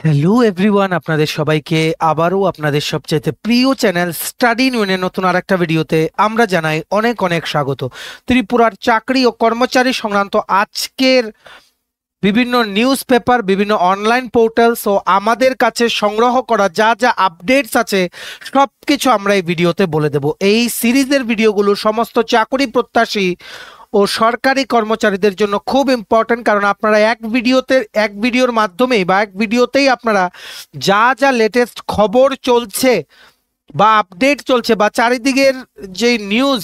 Hello everyone, আপনাদের সবাইকে আবারও আপনাদের সবচাইতে প্রিয় চ্যানেল স্টাডি ইউনিয়নের নতুন আরেকটা ভিডিওতে আমরা জানাই অনেক অনেক স্বাগত। ত্রিপুরার চাকরি ও কর্মচারী সংক্রান্ত আজকের বিভিন্ন নিউজ পেপার, বিভিন্ন অনলাইন পোর্টালস ও আমাদের কাছে সংগ্রহ করা যা যা আপডেটস আছে সব কিছু আমরা এই ভিডিওতে বলে দেব। এই সিরিজের ভিডিওগুলো সমস্ত চাকরি প্রত্যাশী ও সরকারি কর্মচারীদের জন্য খুব ইম্পর্টেন্ট, কারণ আপনারা এক ভিডিওর মাধ্যমেই বা এক ভিডিওতেই আপনারা যা যা লেটেস্ট খবর চলছে বা আপডেট চলছে বা চারিদিকের যে নিউজ,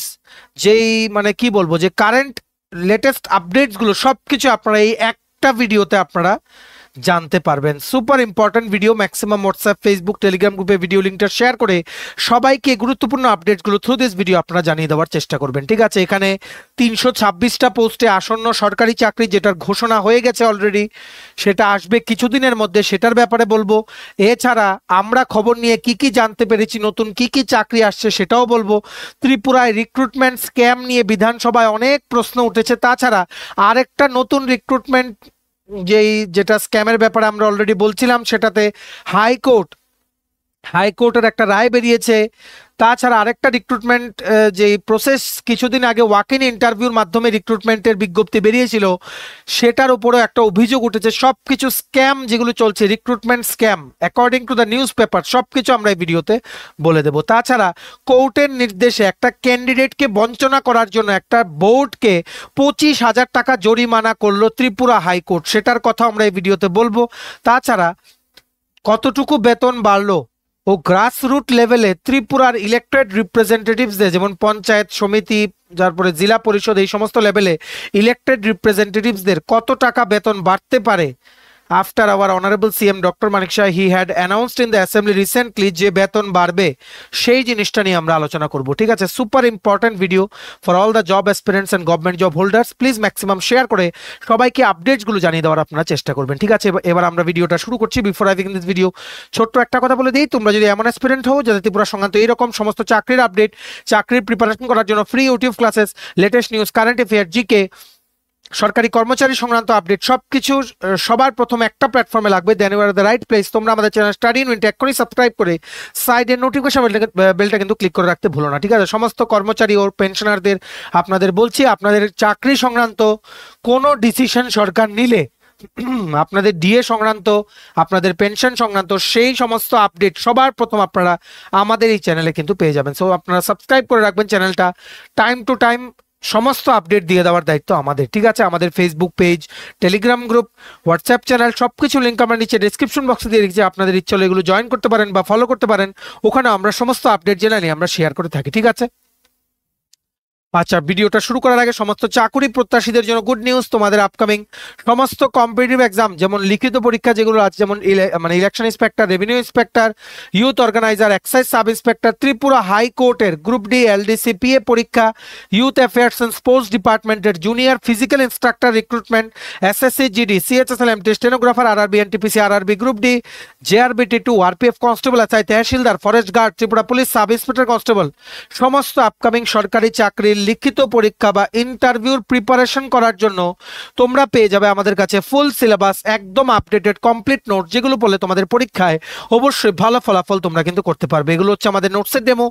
যেই মানে কি বলবো, যে কারেন্ট লেটেস্ট আপডেটসগুলো সব কিছু আপনারা এই একটা ভিডিওতে আপনারা জানতে পারবেন। Super important video. Maximum WhatsApp, Facebook, Telegram গ্রুপে ভিডিও লিঙ্কটা শেয়ার করে সবাইকে গুরুত্বপূর্ণ আপডেটসগুলো থ্রু দিস ভিডিও আপনারা জানিয়ে দেওয়ার চেষ্টা করবেন। ঠিক আছে, এখানে 326টা পোস্টে আসন্ন সরকারি চাকরি যেটার ঘোষণা হয়ে গেছে অলরেডি, সেটা আসবে কিছুদিনের মধ্যে, সেটার ব্যাপারে বলবো। এছাড়া আমরা খবর নিয়ে কি কি জানতে পেরেছি, নতুন কি কি চাকরি আসছে সেটাও বলবো। ত্রিপুরায় রিক্রুটমেন্ট স্ক্যাম নিয়ে বিধানসভায় অনেক প্রশ্ন উঠেছে। তাছাড়া আরেকটা নতুন রিক্রুটমেন্ট যেটা স্ক্যামের ব্যাপারে আমরা অলরেডি বলছিলাম, সেটাতে হাইকোর্টের একটা রায় বেরিয়েছে। তাছাড়া আরেকটা রিক্রুটমেন্ট যে প্রসেস কিছুদিন আগে ওয়াক ইন ইন্টারভিউর মাধ্যমে রিক্রুটমেন্টের বিজ্ঞপ্তি বেরিয়েছিল, সেটার উপরেও একটা অভিযোগ উঠেছে। সবকিছু স্ক্যাম যেগুলো চলছে, recruitment scam according to the news paper, সবকিছু আমরা এই ভিডিওতে বলে দেব। তাছাড়া কোর্টের নির্দেশে একটা ক্যান্ডিডেটকে বঞ্চনা করার জন্য একটা বোর্ডকে 25,000 টাকা জরিমানা করলো ত্রিপুরা হাইকোর্ট, সেটার কথা আমরা এই ভিডিওতে বলবো। তাছাড়া কতটুকু বেতন বাড়লো ও গ্রাসরুট লেভেলে ত্রিপুরার ইলেক্টেড রিপ্রেজেন্টেটিভসদের, যেমন পঞ্চায়েত সমিতি, তারপরে জেলা পরিষদ, এই সমস্ত লেভেলে ইলেক্টেড রিপ্রেজেন্টেটিভসদের কত টাকা বেতন বাড়তে পারে after our honourable CM doctor Manik Shah he had announced in the assembly recently, যে বেতন বাড়বে সেই জিনিসটা নিয়ে আমরা আলোচনা করব। ঠিক আছে, super important video for all the job aspirants and government job holders. Please maximum share করে সবাইকে আপডেটসগুলো জানিয়ে দেওয়ার আপনারা চেষ্টা করবেন। ঠিক আছে, এবার আমরা ভিডিওটা শুরু করছি। Before I begin this video, ছোট্ট একটা কথা বলে দিই, তোমরা যদি এমন অ্যাসপিরেন্ট হও যাতে ত্রিপুরা সংক্রান্ত এইরকম সমস্ত চাকরির আপডেট, চাকরির প্রিপারেশন করার জন্য free YouTube classes, latest news, current affair, GK, সরকারি কর্মচারী সংক্রান্ত আপডেট সবকিছু সবার প্রথমে একটা প্ল্যাটফর্মে লাগবে, then you are the right place. তোমরা আমাদের চ্যানেল স্টাডি ইউনিট এক্ষুনি সাবস্ক্রাইব করে সাইডের নোটিফিকেশন বেলটা কিন্তু ক্লিক করে রাখতে ভুলো না। ঠিক আছে, সমস্ত কর্মচারী ও পেনশনারদের আপনাদের বলছি, আপনাদের চাকরি সংক্রান্ত কোনো ডিসিশন সরকার নিলে, আপনাদের ডিএ সংক্রান্ত, আপনাদের পেনশন সংক্রান্ত সেই সমস্ত আপডেট সবার প্রথম আপনারা আমাদের এই চ্যানেলে কিন্তু পেয়ে যাবেন। সো আপনারা সাবস্ক্রাইব করে রাখবেন চ্যানেলটা, টাইম টু টাইম সমস্ত আপডেট দিয়ে দেওয়ার দায়িত্ব আমাদের। ঠিক আছে, আমাদের Facebook page, Telegram group, WhatsApp channel সবকিছু লিঙ্ক আমরা নিচে ডেসক্রিপশন বক্সে দিয়ে রেখেছি। আপনাদের ইচ্ছে হলে এগুলো জয়েন করতে পারেন বা ফলো করতে পারেন, ওখানে আমরা সমস্ত আপডেট জেনে নিয়ে আমরা শেয়ার করে থাকি। ঠিক আছে, আচ্ছা, ভিডিওটা শুরু করার আগে সমস্ত চাকরি প্রত্যাশীদের জন্য গুড নিউজ। তোমাদের আপকামিং সমস্ত কম্পিটিটিভ এক্সাম, যেমন লিখিত পরীক্ষা যেগুলো আছে, যেমন election inspector, revenue inspector, youth organiser, excise sub inspector, Tripura হাইকোর্টের গ্রুপ ডি এলডিসি পিএ পরীক্ষা, ইউথ অ্যাফেয়ার্স অ্যান্ড স্পোর্টস ডিপার্টমেন্টের junior physical instructor recruitment, SSC GD, CHSL MT, stenographer, RRB NTPC, RRB group D, JRBT 2, RPF constable, SI tehsildar, forest guard, Tripura police sub inspector constable, সমস্ত upcoming সরকারি চাকরির লিখিত পরীক্ষা বা ইন্টারভিউর preparation করার জন্য তোমরা পেয়ে যাবে আমাদের কাছে ফুল সিলেবাস, একদম আপডেটেড কমপ্লিট নোট, যেগুলো বলে তোমাদের পরীক্ষায় অবশ্যই ভালো ফলাফল তোমরা কিন্তু করতে পারবে। এগুলো হচ্ছে আমাদের নোটসের ডেমো।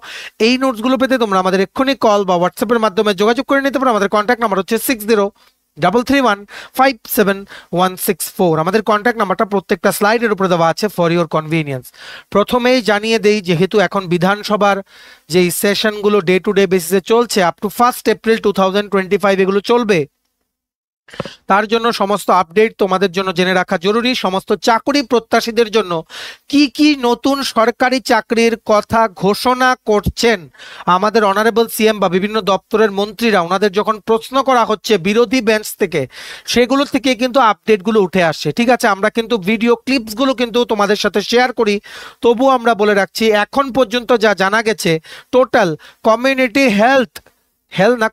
এই নোটসগুলো পেতে তোমরা আমাদের এক্ষুনি কল বা হোয়াটসঅ্যাপের মাধ্যমে যোগাযোগ করে নিতে পারো। আমাদের কন্ট্যাক্ট নাম্বার হচ্ছে 6033157164। আমাদের কন্ট্যাক্ট নাম্বারটা প্রত্যেকটা স্লাইডের উপরে দেওয়া আছে ফর ইওর কনভিনিয়েন্স। প্রথমেই জানিয়ে দেই, যেহেতু এখন বিধানসভার যেই সেশনগুলো ডে টু ডে বেসিসে চলছে, আপ টু 1 এপ্রিল 2025 এগুলো চলবে, তার জন্য সমস্ত আপডেট তোমাদের জন্য জেনে রাখা জরুরি। সমস্ত চাকরি প্রত্যাশীদের জন্য কি কি নতুন সরকারি চাকরির কথা ঘোষণা করছেন আমাদের অনারেবল সিএম বা বিভিন্ন দপ্তরের মন্ত্রীরা, ওনাদের যখন প্রশ্ন করা হচ্ছে বিরোধী বেঞ্চ থেকে, সেগুলো থেকে কিন্তু আপডেটগুলো উঠে আসছে। ঠিক আছে, আমরা কিন্তু ভিডিও ক্লিপসগুলো কিন্তু তোমাদের সাথে শেয়ার করি, তবু আমরা বলে রাখছি এখন পর্যন্ত যা জানা গেছে, total community health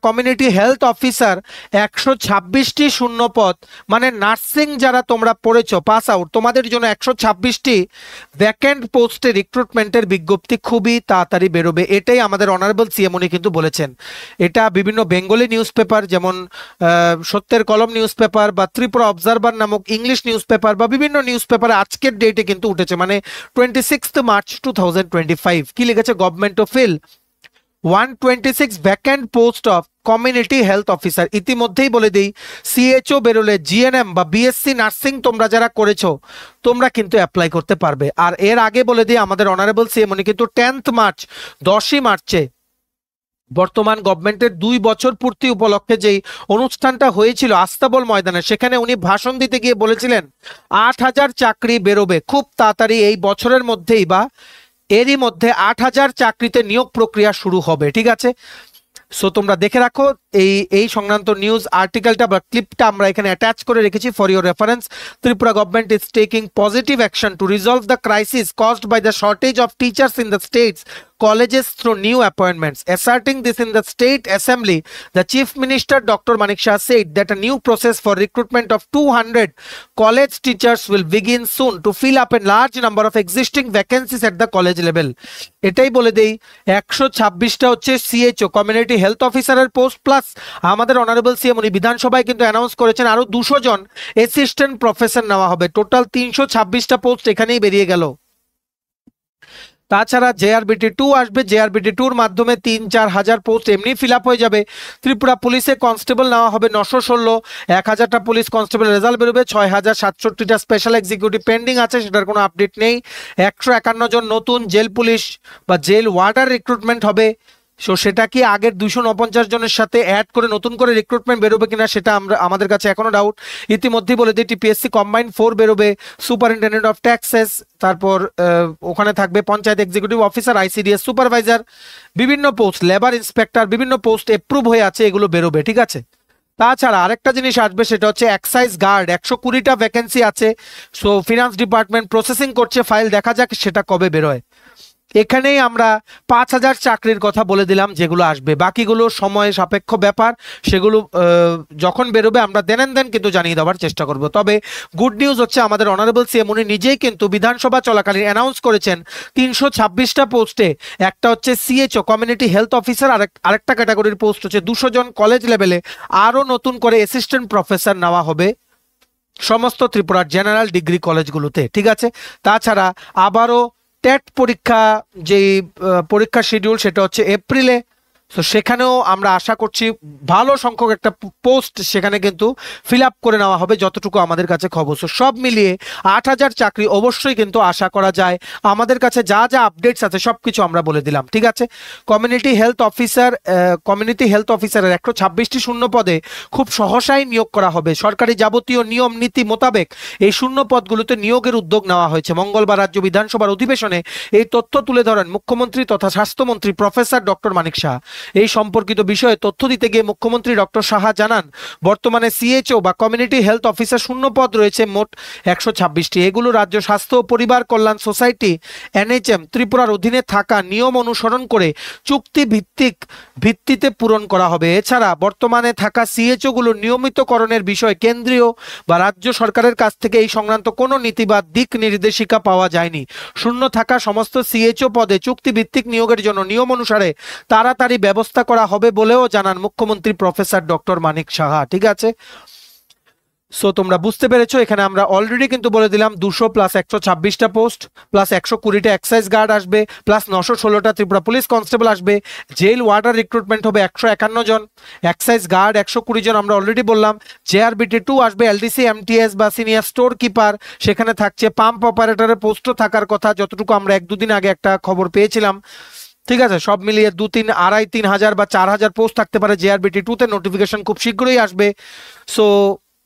community health officer 126টি শূন্য পদ, মানে নার্সিং যারা তোমরা পড়েছো পাস আউট, তোমাদের জন্য 126টি ভ্যাকেন্ট পোস্টে রিক্রুটমেন্টের বিজ্ঞপ্তি খুবই তাড়াতাড়ি বেরোবে। এটাই আমাদের অনারেবল সিএম উনি কিন্তু বলেছেন। এটা বিভিন্ন বেঙ্গলি নিউজ পেপার যেমন সত্যের কলম নিউজ পেপার বা ত্রিপুরা অবজারভার নামক ইংলিশ নিউজ পেপার বা বিভিন্ন নিউজ পেপারে আজকের ডেটে কিন্তু উঠেছে, মানে 26 মার্চ 2025। কি লিখেছে? Government of fill 126 vacant post of community health officer. ইতিমধ্যেই বলে দিই, সিএচও বেরোলে জিএনএম বা বিএসসি নার্সিং তোমরা যারা করেছো তোমরা কিন্তু অ্যাপ্লাই করতে পারবে। আর এর আগে বলে দিই, আমাদের অনারেবল সিএম উনি কিন্তু 10 মার্চ 10ই মার্চে বর্তমান গভর্নমেন্টের 2 বছর পূর্তি উপলক্ষে যেই অনুষ্ঠানটা হয়েছিল আস্তাবল ময়দানে, সেখানে উনি ভাষণ দিতে গিয়ে বলেছিলেন 8,000 চাকরি বেরোবে খুব তাড়াতাড়ি, এই বছরের মধ্যেই বা এরই মধ্যে 8,000 চাকরিতে নিয়োগ প্রক্রিয়া শুরু হবে। ঠিক আছে, সো তোমরা দেখে রাখো, এই সংক্রান্ত নিউজ আর্টিকেলটা বা ক্লিপটা আমরা এখানে অ্যাটাচ করে রেখেছি for your reference. Tripura government is taking positive action to resolve the crisis caused by the shortage of teachers in the states colleges through new appointments. Asserting this in the State Assembly, the Chief Minister Dr. Manik Shah said that a new process for recruitment of 200 college teachers will begin soon to fill up a large number of existing vacancies at the college level. এটাই বলে দেই, 126টা হচ্ছে সিএচও community health অফিসারের post, plus আমাদের honourable CM উনি বিধানসভায় কিন্তু announce করেছেন আরো 200 জন অ্যাসিস্ট্যান্ট প্রফেসর নেওয়া হবে। টোটাল 326টা পোস্ট এখানেই বেরিয়ে গেল। তাছাড়া জেআরবিটি 2 আসবে, জেআরবিটি 2-র মাধ্যমে 3-4 হাজার পোস্ট এমনি ফিল আপ হয়ে যাবে। ত্রিপুরা পুলিশে কনস্টেবল নেওয়া হবে 916, 1000টা পুলিশ কনস্টেবল রেজাল্ট বেরোবে, 6,067টা স্পেশাল এক্সিকিউটিভ পেন্ডিং আছে, সেটার কোনো আপডেট নেই। 151 জন নতুন জেল পুলিশ বা জেল ওয়ার্ডার রিক্রুটমেন্ট হবে। সো সেটা কি আগের 249 জনের সাথে অ্যাড করে নতুন করে রিক্রুটমেন্ট বেরোবে কিনা সেটা আমাদের কাছে এখনো ডাউট। ইতিমধ্যেই বলে দিই, টিপিএসসি কম্বাইন্ড 4 বেরোবে, সুপারিনটেন্ডেন্ট অফ ট্যাক্সেস, তারপর ওখানে থাকবে panchayat executive officer, ICDS supervisor, বিভিন্ন পোস্ট, লেবার ইন্সপেক্টর, বিভিন্ন পোস্ট এপ্রুভ হয়ে আছে, এগুলো বেরোবে। ঠিক আছে, তাছাড়া আরেকটা জিনিস আসবে, সেটা হচ্ছে এক্সাইজ গার্ড, 120টা ভ্যাকেন্সি আছে। সো ফিনান্স ডিপার্টমেন্ট প্রসেসিং করছে ফাইল, দেখা যাক সেটা কবে বেরোয়। এখানেই আমরা 5,000 চাকরির কথা বলে দিলাম যেগুলো আসবে, বাকিগুলো সময় সাপেক্ষ ব্যাপার, সেগুলো যখন বেরোবে আমরা দেন কিন্তু জানিয়ে দেওয়ার চেষ্টা করব। তবে গুড নিউজ হচ্ছে আমাদের অনারেবল সিএম উনি নিজেই কিন্তু বিধানসভা চলাকালীন অ্যানাউন্স করেছেন 326টা পোস্টে, একটা হচ্ছে সিএচও কমিউনিটি হেলথ অফিসার, আরেকটা ক্যাটাগরির পোস্ট হচ্ছে 200 জন কলেজ লেভেলে আরও নতুন করে অ্যাসিস্ট্যান্ট প্রফেসর নেওয়া হবে সমস্ত ত্রিপুরার জেনারেল ডিগ্রি কলেজগুলোতে। ঠিক আছে, তাছাড়া আবারও টেট পরীক্ষা, যেই পরীক্ষা শিডিউল সেটা হচ্ছে এপ্রিলে। তো সেখানেও আমরা আশা করছি ভালো সংখ্যক একটা পোস্ট সেখানে কিন্তু ফিল আপ করে নেওয়া হবে, যতটুকু আমাদের কাছে খবর। সো সব মিলিয়ে 8,000 চাকরি অবশ্যই কিন্তু আশা করা যায়। আমাদের কাছে যা যা আপডেটস আছে সব কিছু আমরা বলে দিলাম। ঠিক আছে, কমিউনিটি হেলথ অফিসারের 126টি শূন্য পদে খুব সহসাই নিয়োগ করা হবে। সরকারি যাবতীয় নিয়ম নীতি মোতাবেক এই শূন্য পদগুলোতে নিয়োগের উদ্যোগ নেওয়া হয়েছে। মঙ্গলবার রাজ্য বিধানসভার অধিবেশনে এই তথ্য তুলে ধরেন মুখ্যমন্ত্রী তথা স্বাস্থ্যমন্ত্রী প্রফেসর ডক্টর মানিক শাহ। এই সম্পর্কিত বিষয়ে তথ্য দিতে গিয়ে মুখ্যমন্ত্রী ডক্টর সাহা জানান, বর্তমানে সিএচও বা কমিউনিটি হেলথ অফিসার শূন্য পদ রয়েছে মোট 126টি। এগুলো রাজ্য স্বাস্থ্য ও পরিবার কল্যাণ সোসাইটি এনএইচএম ত্রিপুরার অধীনে থাকা নিয়ম অনুসরণ করে চুক্তি ভিত্তিতে পূরণ করা হবে। এছাড়া বর্তমানে থাকা সিএচও গুলো নিয়মিতকরণের বিষয়ে কেন্দ্রীয় বা রাজ্য সরকারের কাছ থেকে এই সংক্রান্ত কোনো নীতি বা দিক নির্দেশিকা পাওয়া যায়নি। শূন্য থাকা সমস্ত সিএচও পদে চুক্তিভিত্তিক নিয়োগের জন্য নিয়ম অনুসারে তাড়াতাড়ি ব্যবস্থা করা হবে বলেও জানান মুখ্যমন্ত্রী প্রফেসর ডক্টর মানিক সাহা। ঠিক আছে, সো তোমরা বুঝতে পেরেছো, এখানে আমরা অলরেডি কিন্তু বলে দিলাম 200 প্লাস 126টা পোস্ট প্লাস 120টা এক্সাইজ গার্ড আসবে, প্লাস 916টা ত্রিপুরা পুলিশ কনস্টেবল আসবে। জেল ওয়ার্ডার রিক্রুটমেন্ট হবে 151 জন, এক্সাইজ গার্ড 120 জন আমরা অলরেডি বললাম। জেআরবিটি 2 আসবে, এলডিসি এমটিএস বা সিনিয়র স্টোর কিপার, সেখানে থাকছে পাম্প অপারেটরের পোস্টও থাকার কথা, যতটুকু আমরা 1-2 দিন আগে একটা খবর পেয়েছিলাম। ঠিক আছে, সব মিলিয়ে 2-3 হাজার বা 4,000 পোস্ট থাকতে পারে জেআরবিটি 2-তে। নোটিফিকেশন খুব শীঘ্রই আসবে। সো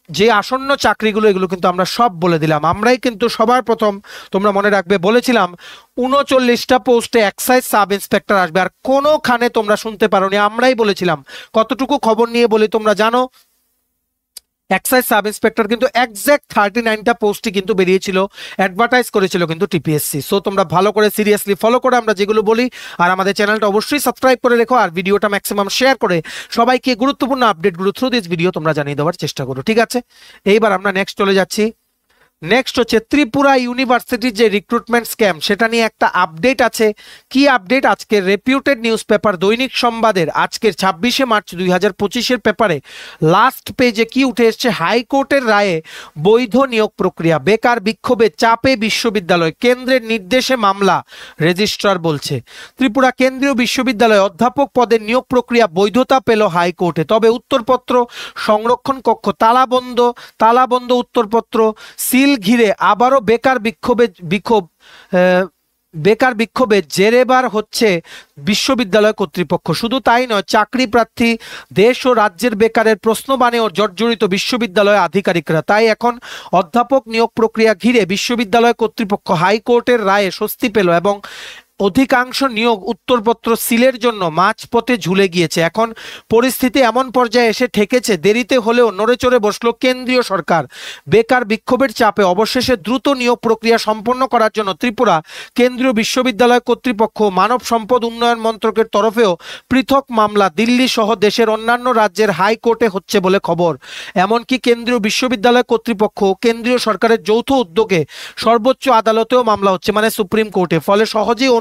যে আসন্ন চাকরিগুলো এগুলো কিন্তু আমরা সব বলে দিলাম। আমরাই কিন্তু সবার প্রথম, তোমরা মনে রাখবে, বলেছিলাম 39টা পোস্টে এক্সাইজ সাব ইন্সপেক্টর আসবে, আর কোনোখানে তোমরা শুনতে পারোনি, আমরাই বলেছিলাম। কতটুকু খবর নিয়ে বলি তোমরা জানো? এক্সাইজ সাব ইন্সপেক্টর কিন্তু এক্স্যাক্ট 39টা পোস্টই কিন্তু বেরিয়েছিল, অ্যাডভার্টাইজ করেছিল কিন্তু টিপিএসসি। সো তোমরা ভালো করে সিরিয়াসলি ফলো করে আমরা যেগুলো বলি, আর আমাদের চ্যানেলটা অবশ্যই সাবস্ক্রাইব করে রেখো, আর ভিডিওটা ম্যাক্সিমাম শেয়ার করে সবাইকে গুরুত্বপূর্ণ আপডেটগুলো থ্রু দিস ভিডিও তোমরা জানিয়ে দেওয়ার চেষ্টা করো, ঠিক আছে? এইবার আমরা নেক্সট চলে যাচ্ছি। নেক্সট হচ্ছে ত্রিপুরা ইউনিভার্সিটির যে রিক্রুটমেন্ট স্ক্যাম, সেটা নিয়ে একটা আপডেট আছে। কি আপডেট? আজকের রেপিউটেড নিউজ পেপার দৈনিক সংবাদের আজকের 26শে মার্চ 2025-এর পেপারে লাস্ট পেজে কি উঠে এসছে, হাইকোর্টের রায়ে বৈধ নিয়োগ প্রক্রিয়া, বেকার বিক্ষোভে চাপে বিশ্ববিদ্যালয়, কেন্দ্রের নির্দেশে মামলা, রেজিস্ট্রার বলছে ত্রিপুরা কেন্দ্রীয় বিশ্ববিদ্যালয়ে অধ্যাপক পদের নিয়োগ প্রক্রিয়া বৈধতা পেল হাইকোর্টে, তবে উত্তরপত্র সংরক্ষণ কক্ষ তালাবন্ধ উত্তরপত্র সিল ঘিরে আবারও বেকার বিক্ষোভে জেরেবার হচ্ছে বিশ্ববিদ্যালয় কর্তৃপক্ষ। শুধু তাই নয়, চাকরি প্রার্থী, দেশ ও রাজ্যের বেকারের প্রশ্নবাণেও জর্জরিত বিশ্ববিদ্যালয় আধিকারিকরা। তাই এখন অধ্যাপক নিয়োগ প্রক্রিয়া ঘিরে বিশ্ববিদ্যালয় কর্তৃপক্ষ হাইকোর্টের রায়ে স্বস্তি পেল এবং অধিকাংশ নিয়োগ উত্তরপত্র সিলের জন্য মাঝপথে ঝুলে গিয়েছে। এখন পরিস্থিতি এমন পর্যায়ে এসে ঠেকেছে, দেরিতে হলেও নড়েচড়ে বসলো কেন্দ্রীয় সরকার। বেকার বিক্ষোভের চাপে অবশেষে দ্রুত নিয়োগ প্রক্রিয়া সম্পন্ন করার জন্য ত্রিপুরা কেন্দ্রীয় বিশ্ববিদ্যালয় কর্তৃপক্ষ, মানব সম্পদ উন্নয়ন মন্ত্রকের তরফেও পৃথক মামলা দিল্লি সহ দেশের অন্যান্য রাজ্যের হাইকোর্টে হচ্ছে বলে খবর। এমনকি কেন্দ্রীয় বিশ্ববিদ্যালয় কর্তৃপক্ষ ও কেন্দ্রীয় সরকারের যৌথ উদ্যোগে সর্বোচ্চ আদালতেও মামলা হচ্ছে, মানে সুপ্রিম কোর্টে। ফলে সহজেই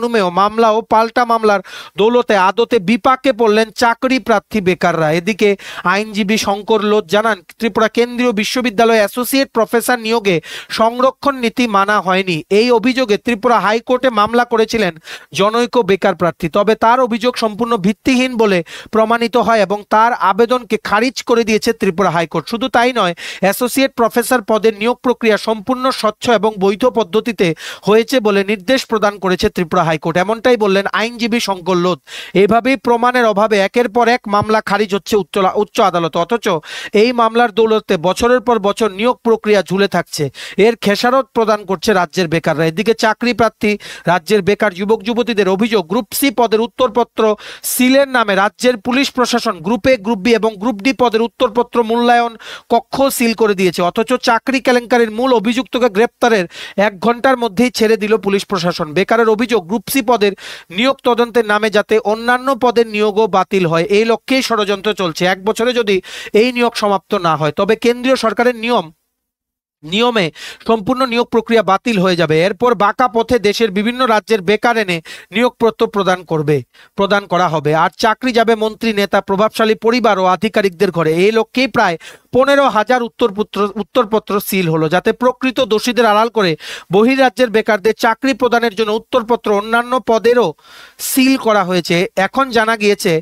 মামলা ও পাল্টা মামলার দৌলতে আদতে বিপাকে পড়লেন চাকরি প্রার্থী বেকাররা। এদিকে আইনজীবী শঙ্কর লোধ জানান, ত্রিপুরা কেন্দ্রীয় বিশ্ববিদ্যালয়ে অ্যাসোসিয়েট প্রফেসর নিয়োগে সংরক্ষণ নীতি মানা হয়নি। এই অভিযোগে ত্রিপুরা হাইকোর্টে মামলা করেছিলেন জনৈক বেকার প্রার্থী, তবে তার অভিযোগ সম্পূর্ণ ভিত্তিহীন বলে প্রমাণিত হয় এবং তার আবেদনকে খারিজ করে দিয়েছে ত্রিপুরা হাইকোর্ট। শুধু তাই নয়, অ্যাসোসিয়েট প্রফেসর পদের নিয়োগ প্রক্রিয়া সম্পূর্ণ স্বচ্ছ এবং বৈধ পদ্ধতিতে হয়েছে বলে নির্দেশ প্রদান করেছে ত্রিপুরা হাইকোর্ট। এমনটাই বললেন আইনজীবী শঙ্কর লোধ। এভাবেই প্রমাণের অভাবে একের পর এক মামলা খারিজ হচ্ছে উচ্চ আদালত, অথচ এই মামলার দৌলতে বছরের পর বছর নিয়োগ প্রক্রিয়া ঝুলে থাকছে। এর খেসারত প্রদান করছে রাজ্যের বেকাররা। এদিকে চাকরি প্রার্থী রাজ্যের বেকার যুবক যুবতীদের অভিযোগ, গ্রুপ সি পদের উত্তরপত্র সিলের নামে রাজ্যের পুলিশ প্রশাসন গ্রুপ এ, গ্রুপ বি এবং গ্রুপ ডি পদের উত্তরপত্র মূল্যায়ন কক্ষ সিল করে দিয়েছে, অথচ চাকরি কেলেঙ্কারির মূল অভিযুক্তকে গ্রেপ্তারের 1 ঘন্টার মধ্যেই ছেড়ে দিল পুলিশ প্রশাসন। বেকারের অভিযোগ, গ্রুপ সি পদের নিয়োগ তদন্তের নামে যাতে অন্যান্য পদের নিয়োগও বাতিল হয়, এই লক্ষ্যেই ষড়যন্ত্র চলছে। 1 বছরে যদি এই নিয়োগ সমাপ্ত না হয়, তবে কেন্দ্রীয় সরকারের নিয়মে সম্পূর্ণ নিয়োগ প্রক্রিয়া বাতিল হয়ে যাবে। এরপর বাঁকা পথে দেশের বিভিন্ন রাজ্যের বেকার এনে নিয়োগপত্র প্রদান করা হবে, আর চাকরি যাবে মন্ত্রী, নেতা, প্রভাবশালী পরিবার ও আধিকারিকদের ঘরে। এই লক্ষ্যেই প্রায় 15,000 উত্তরপত্র সিল হলো, যাতে প্রকৃত দোষীদের আড়াল করে বহিরাজ্যের বেকারদের চাকরি প্রদানের জন্য উত্তরপত্র অন্যান্য পদেরও সিল করা হয়েছে। এখন জানা গিয়েছে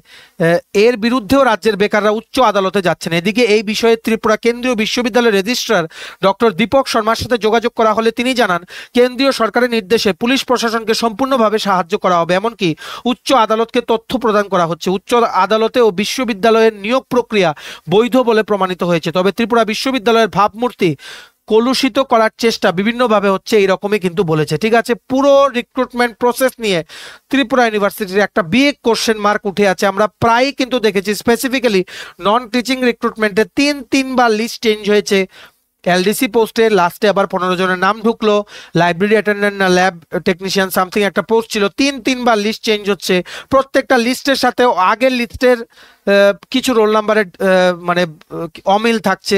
এর বিরুদ্ধেও রাজ্যের বেকাররা উচ্চ আদালতে যাচ্ছেন। এদিকে এই বিষয়ে ত্রিপুরা কেন্দ্রীয় বিশ্ববিদ্যালয়ের রেজিস্ট্রার ডক্টর দীপক শর্মার সাথে যোগাযোগ করা হলে তিনি জানান, কেন্দ্রীয় সরকারের নির্দেশে পুলিশ প্রশাসনকে সম্পূর্ণভাবে সাহায্য করা হবে, এমনকি উচ্চ আদালতকে তথ্য প্রদান করা হচ্ছে। উচ্চ আদালতে ও বিশ্ববিদ্যালয়ের নিয়োগ প্রক্রিয়া বৈধ বলে প্রমাণিত হয়েছে। তবে ত্রিপুরা বিশ্ববিদ্যালয়ের ভাবমূর্তি কলুষিত করার চেষ্টা বিভিন্নভাবে হচ্ছে, এইরকমই কিন্তু বলেছে। ঠিক আছে, পুরো রিক্রুটমেন্ট প্রসেস নিয়ে ত্রিপুরা ইউনিভার্সিটির একটা বিগ কোশ্চেন মার্ক উঠে আছে। আমরা প্রায় কিন্তু দেখেছি, স্পেসিফিক্যালি নন টিচিং রিক্রুটমেন্টে 3বার লিস্ট চেঞ্জ হয়েছে। এলডিসি পোস্টে লাস্টে আবার 15 জনের নাম ঢুকলো, লাইব্রেরি অ্যাটেন্ডেন্ট না ল্যাব টেকনিশিয়ান সামথিং একটা পোস্ট ছিল। 3বার লিস্ট চেঞ্জ হচ্ছে। প্রত্যেকটা লিস্টের সাথে আগের লিস্টের কিছু রোল নাম্বারের মানে অমিল থাকছে।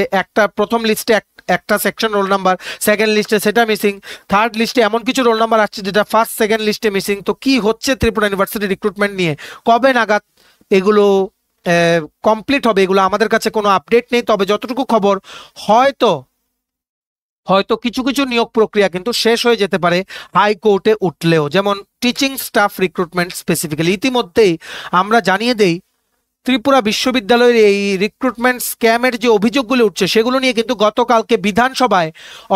প্রথম লিস্টে একটা সেকশন রোল নাম্বার, সেকেন্ড লিস্টে সেটা মিসিং, থার্ড লিস্টে এমন কিছু রোল নাম্বার আসছে যেটা ফার্স্ট সেকেন্ড লিস্টে মিসিং। তো কি হচ্ছে ত্রিপুরা ইউনিভার্সিটি রিক্রুটমেন্ট নিয়ে, কবে নাগাদ এগুলো কমপ্লিট হবে, এগুলো আমাদের কাছে কোনো আপডেট নেই। তবে যতটুকু খবর, হয়তো কিছু কিছু নিয়োগ প্রক্রিয়া কিন্তু শেষ হয়ে যেতে পারে হাইকোর্টে উঠলেও, যেমন টিচিং স্টাফ রিক্রুটমেন্ট স্পেসিফিক্যালি। ইতিমধ্যেই আমরা জানিয়ে দেই, ত্রিপুরা বিশ্ববিদ্যালয়ের এই রিক্রুটমেন্ট স্ক্যামের যে অভিযোগগুলো উঠছে, সেগুলো নিয়ে কিন্তু গতকালকে বিধানসভায়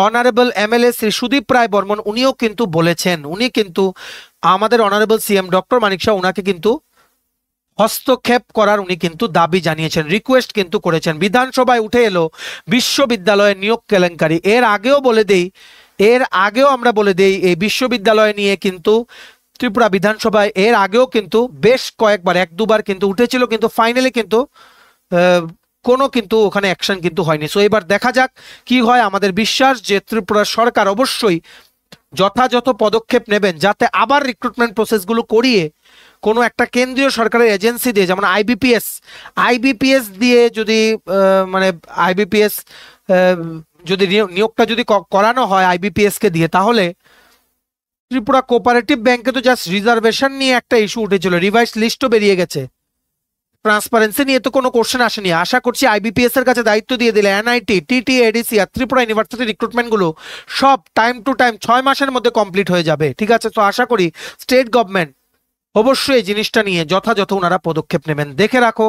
অনারেবল এমএলএ শ্রী সুদীপ রায় বর্মন উনিও কিন্তু বলেছেন, উনি কিন্তু আমাদের অনারেবল সিএম ডক্টর মানিক শাহ ওনাকে কিন্তু হস্তক্ষেপ করার উনি কিন্তু দাবি জানিয়েছেন, রিকোয়েস্ট কিন্তু করেছেন। বিধানসভায় উঠে এলো বিশ্ববিদ্যালয়ের নিয়োগ কেলেঙ্কারি। এর আগেও আমরা বলে দেই এই বিশ্ববিদ্যালয় নিয়ে কিন্তু ত্রিপুরা বিধানসভায় এর আগেও কিন্তু বেশ কয়েকবার 1-2বার কিন্তু উঠেছিল, কিন্তু ফাইনালি কিন্তু কোনো কিন্তু ওখানে অ্যাকশন কিন্তু হয়নি। সো এবার দেখা যাক কি হয়। আমাদের বিশ্বাস যে ত্রিপুরা সরকার অবশ্যই যথাযথ পদক্ষেপ নেবেন যাতে আবার রিক্রুটমেন্ট প্রসেসগুলো করিয়ে কোনো একটা কেন্দ্রীয় সরকারের এজেন্সি দিয়ে, যেমন আইবিপিএস দিয়ে যদি মানে আইবিপিএস যদি নিয়োগটা যদি করানো হয় আইবিপিএস কে দিয়ে, তাহলে ত্রিপুরা কোঅপারেটিভ ব্যাংকে তো জাস্ট রিজার্ভেশন নিয়ে একটা ইস্যু উঠেছিল, রিভাইস লিস্টও বেরিয়ে গেছে, ট্রান্সপারেন্সি নিয়ে তো কোনো কোশ্চেন আসেনি। আশা করছি আইবিপিএস এর কাছে দায়িত্ব দিয়ে দিলে এনআইটি, টিটি, এডিসি আর ত্রিপুরা ইউনিভার্সিটি রিক্রুটমেন্ট গুলো সব টাইম টু টাইম 6 মাসের মধ্যে কমপ্লিট হয়ে যাবে। ঠিক আছে, তো আশা করি স্টেট গভর্নমেন্ট অবশ্যই এই জিনিসটা নিয়ে যথাযথ ওনারা পদক্ষেপ নেবেন। দেখে রাখো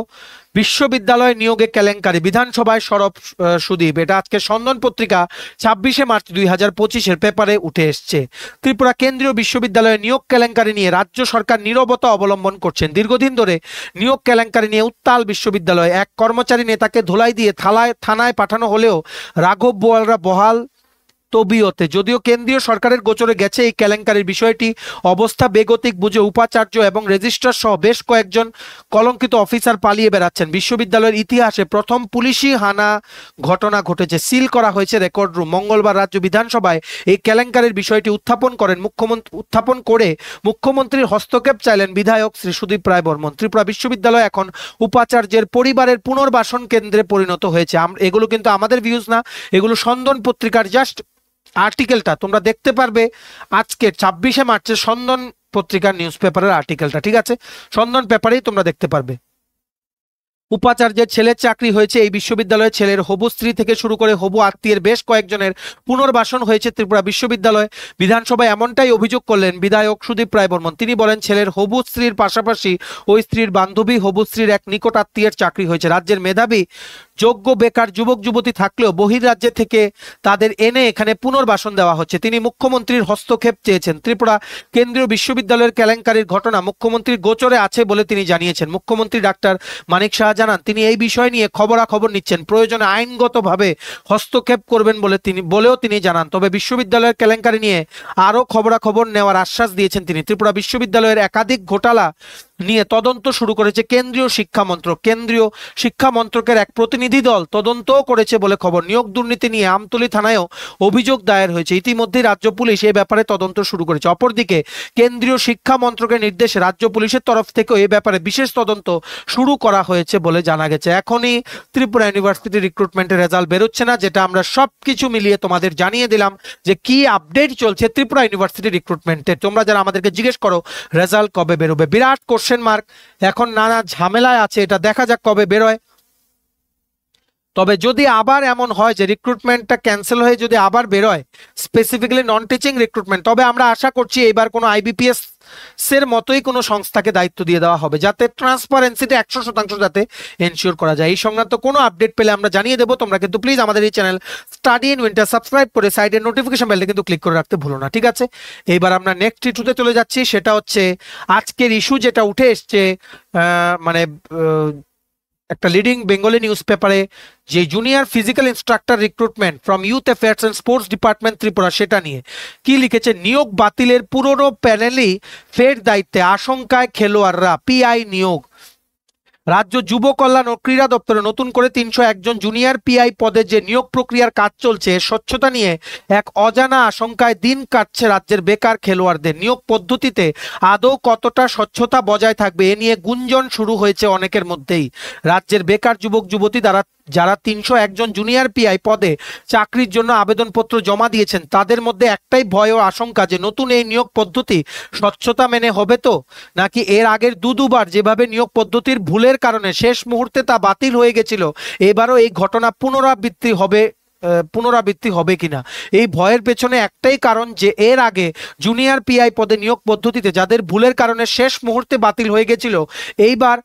বিশ্ববিদ্যালয় নিয়োগে কেলেঙ্কারি, বিধানসভায় সরব সুদীপ। এটা আজকে সন্দন পত্রিকা 26শে মার্চ 2025-এর পেপারে উঠে এসছে। ত্রিপুরা কেন্দ্রীয় বিশ্ববিদ্যালয়ে নিয়োগ কেলেঙ্কারি নিয়ে রাজ্য সরকার নীরবতা অবলম্বন করছেন। দীর্ঘদিন ধরে নিয়োগ কেলেঙ্কারি নিয়ে উত্তাল বিশ্ববিদ্যালয়। এক কর্মচারী নেতাকে ধোলাই দিয়ে থানায় পাঠানো হলেও রাঘব বোয়ালরা বহাল তবিয়তে। যদিও কেন্দ্রীয় সরকারের গোচরে গেছে এই কেলেঙ্কারির বিষয়টি, অবস্থা বেগতিক বুঝে উপাচার্য এবং রেজিস্ট্রার সহ বেশ কয়েকজন কলঙ্কিত অফিসার পালিয়ে বেড়াচ্ছেন। বিশ্ববিদ্যালয়ের ইতিহাসে প্রথম পুলিশি হানা ঘটনা ঘটেছে। সিল করা হয়েছে রেকর্ড রুম। মঙ্গলবার রাজ্য বিধানসভায় এই কেলেঙ্কারির বিষয়টি উত্থাপন করে মুখ্যমন্ত্রীর হস্তক্ষেপ চাইলেন বিধায়ক শ্রী সুদীপ রায় বর্মন। ত্রিপুরা বিশ্ববিদ্যালয় এখন উপাচার্যের পরিবারের পুনর্বাসন কেন্দ্রে পরিণত হয়েছে। এগুলো কিন্তু আমাদের ভিউজ না, এগুলো সন্দন পত্রিকার জাস্ট আর্টিকেলটা তোমরা দেখতে পারবে আজকে 26শে মার্চের সন্দন পত্রিকার নিউজ পেপারের আর্টিকেলটা। ঠিক আছে, সন্দন পেপারেই তোমরা দেখতে পারবে। উপাচার্যের ছেলের চাকরি হয়েছে এই বিশ্ববিদ্যালয়ে। ছেলের হবু স্ত্রী থেকে শুরু করে হবু আত্মীয়ের বেশ কয়েকজনের পুনর্বাসন হয়েছে ত্রিপুরা বিশ্ববিদ্যালয়। বিধানসভায় এমনটাই অভিযোগ করলেন বিধায়ক সুদীপ রায় বর্মন। তিনি বলেন, ছেলের হবু স্ত্রীর পাশাপাশি ওই স্ত্রীর বান্ধবী হবু স্ত্রীর এক নিকট আত্মীয়ের চাকরি হয়েছে। রাজ্যের মেধাবী যোগ্য বেকার যুবক যুবতী থাকলেও বহির্রাজ্য থেকে তাদের এনে এখানে পুনর্বাসন দেওয়া হচ্ছে। তিনি মুখ্যমন্ত্রীর হস্তক্ষেপ চেয়েছেন। ত্রিপুরা কেন্দ্রীয় বিশ্ববিদ্যালয়ের কেলেঙ্কারির ঘটনা মুখ্যমন্ত্রীর গোচরে আছে বলে তিনি জানিয়েছেন। মুখ্যমন্ত্রী ডাক্তার মানিক সাহা জানান, তিনি এই বিষয় নিয়ে খবরাখবর নিচ্ছেন, প্রয়োজনে আইনগতভাবে হস্তক্ষেপ করবেন বলেও তিনি জানান। তবে বিশ্ববিদ্যালয়ের কেলেঙ্কারি নিয়ে আরও খবরাখবর নেওয়ার আশ্বাস দিয়েছেন তিনি। ত্রিপুরা বিশ্ববিদ্যালয়ের একাধিক ঘোটালা নিয়ে তদন্ত শুরু করেছে কেন্দ্রীয় শিক্ষা মন্ত্রক। কেন্দ্রীয় শিক্ষা মন্ত্রকের এক প্রতিনিধি দল তদন্তও করেছে বলে খবর। নিয়োগ দুর্নীতি নিয়ে আমতলী থানায়ও অভিযোগ দায়ের হয়েছে। ইতিমধ্যেই রাজ্য পুলিশ এই ব্যাপারে তদন্ত শুরু করেছে। অপরদিকে কেন্দ্রীয় শিক্ষা মন্ত্রকের নির্দেশে রাজ্য পুলিশের তরফ থেকেও এই ব্যাপারে বিশেষ তদন্ত শুরু করা হয়েছে বলে জানা গেছে। এখনই ত্রিপুরা ইউনিভার্সিটি রিক্রুটমেন্টের রেজাল্ট বেরোচ্ছে না, যেটা আমরা সবকিছু মিলিয়ে তোমাদের জানিয়ে দিলাম যে কি আপডেট চলছে ত্রিপুরা ইউনিভার্সিটি রিক্রুটমেন্টে। তোমরা যারা আমাদেরকে জিজ্ঞেস করো রেজাল্ট কবে বেরোবে, বিরাট কোশ্চেন মার্ক, এখন নানা ঝামেলায় আছে, এটা দেখা যাক কবে বেরোয়। তবে যদি আবার এমন হয় যে রিক্রুটমেন্টটা ক্যান্সেল হয়ে যদি আবার বেরোয় স্পেসিফিক্যালি নন টিচিং রিক্রুটমেন্ট, তবে আমরা আশা করছি এবার কোনো আইবিপিএস এর মতোই কোনো সংস্থাকে দায়িত্ব দিয়ে দেওয়া হবে, যাতে ট্রান্সপারেন্সিটা 100% যাতে এনশিওর করা যায়। এই সংক্রান্ত কোনো আপডেট পেলে আমরা জানিয়ে দেবো। তোমরা কিন্তু প্লিজ আমাদের এই channel study in winter subscribe করে সাইডের নোটিফিকেশন বেলটা কিন্তু ক্লিক করে রাখতে ভুলো না। ঠিক আছে, এইবার আমরা নেক্সট ইস্যুতে চলে যাচ্ছি। সেটা হচ্ছে আজকের ইস্যু যেটা উঠে এসছে, মানে একটা লিডিং বেঙ্গলি নিউজ পেপারে যে junior physical instructor recruitment from youth affairs and sports department Tripura, সেটা নিয়ে কি লিখেছে, নিয়োগ বাতিলের পুরনো প্যানেলই ফের দায়িত্বে, আশঙ্কায় খেলোয়াড়রা, পিআই নিয়োগ। রাজ্য যুব কল্যাণ ও ক্রীড়া দপ্তরে নতুন করে 301 জন জুনিয়র পিআই পদে যে নিয়োগ প্রক্রিয়ার কাজ চলছে, স্বচ্ছতা নিয়ে এক অজানা আশঙ্কায় দিন কাটছে রাজ্যের বেকার খেলোয়াড়দের। নিয়োগ পদ্ধতিতে আদৌ কতটা স্বচ্ছতা বজায় থাকবে এ নিয়ে গুঞ্জন শুরু হয়েছে অনেকের মধ্যেই। রাজ্যের বেকার যুবক যুবতী যারা 301 জন জুনিয়র পিআই পদে চাকরির জন্য আবেদনপত্র জমা দিয়েছেন, তাদের মধ্যে একটাই ভয় ও আশঙ্কা যে নতুন এই নিয়োগ পদ্ধতি স্বচ্ছতা মেনে হবে তো, নাকি এর আগের দুবার যেভাবে নিয়োগ পদ্ধতির ভুলের কারণে শেষ মুহূর্তে তা বাতিল হয়ে গেছিল, এবারও এই ঘটনা পুনরাবৃত্তি হবে কিনা। এই ভয়ের পেছনে একটাই কারণ যে এর আগে জুনিয়র পিআই পদে নিয়োগ পদ্ধতিতে যাদের ভুলের কারণে শেষ মুহূর্তে বাতিল হয়ে গেছিল, এইবার